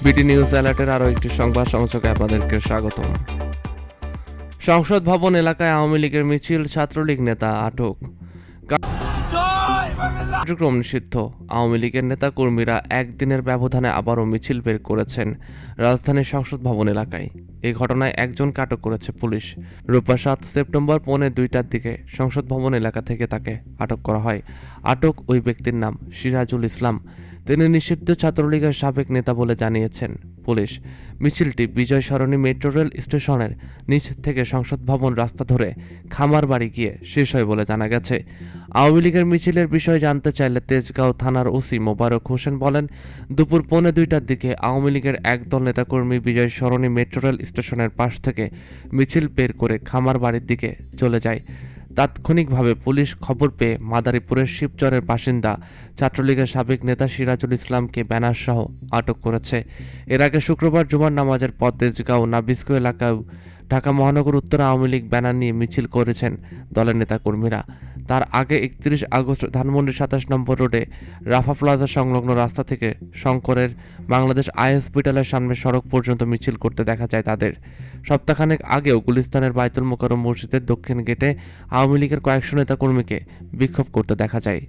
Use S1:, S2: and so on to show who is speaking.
S1: BD news অ্যালার্টের আরও একটি সংবাদ সংযোগে আপনাদেরকে স্বাগতম। সংসদ ভবন এলাকায় আওয়ামী লীগের মিছিল, ছাত্রলীগ নেতা আটক। কার্যক্রম নিষিদ্ধ। আওয়ামী লীগের নেতা কর্মীরা একদিনের ব্যবধানে আবারও মিছিল বের করেছেন রাজধানীর সংসদ ভবন এলাকায়। এই ঘটনায় একজনকে আটক করেছে পুলিশ। রোববার 7 সেপ্টেম্বর পৌনে 2টার দিকে সংসদ ভবন এলাকা থেকে তাকে আটক করা হয়। আটক ওই ব্যক্তির নাম সিরাজুল ইসলাম। তিনি নিষিদ্ধ ছাত্রলীগের সাবেক নেতা বলে জানিয়েছেন পুলিশ। মিছিলটি বিজয় সরণি মেট্রো রেল স্টেশনের নিচ থেকে সংসদ ভবন রাস্তা ধরে খামারবাড়ি গিয়ে শেষ হয় বলে জানা গেছে। আওয়ামী লীগের মিছিলের বিষয়ে জানতে চাইলে তেজগাঁও থানার ওসি মোবারক হোসেন বলেন, দুপুর পৌনে 2টার দিকে আওয়ামী লীগের একদল নেতাকর্মী বিজয় সরণি মেট্রো রেল স্টেশনের পাশ থেকে মিছিল বের করে খামারবাড়ির দিকে চলে যায়। তাৎক্ষণিকভাবে পুলিশ খবর পেয়ে মাদারীপুরের শিবচরের বাসিন্দা ছাত্রলীগের সাবেক নেতা সিরাজুল ইসলামকে ব্যানারসহ আটক করেছে। এর আগে শুক্রবার জুমার নামাজের পর তেজগাঁও নাবিস্কো এলাকায় ঢাকা মহানগর উত্তর আওয়ামী লীগ ব্যানার নিয়ে মিছিল করেছেন দলের নেতাকর্মীরা। তার আগে 31 আগস্ট ধানমন্ডি 27 নম্বর রোডে রাফা প্লাজা সংলগ্ন রাস্তা থেকে শঙ্করের বাংলাদেশ আই হসপিটালের সামনে সড়ক পর্যন্ত মিছিল করতে দেখা যায় তাদের। সপ্তাহখানেক আগেও গুলিস্তানের বাইতুল মোকাররম মসজিদের দক্ষিণ গেটে আওয়ামী লীগের কয়েকশো নেতাকর্মীকে বিক্ষোভ করতে দেখা যায়।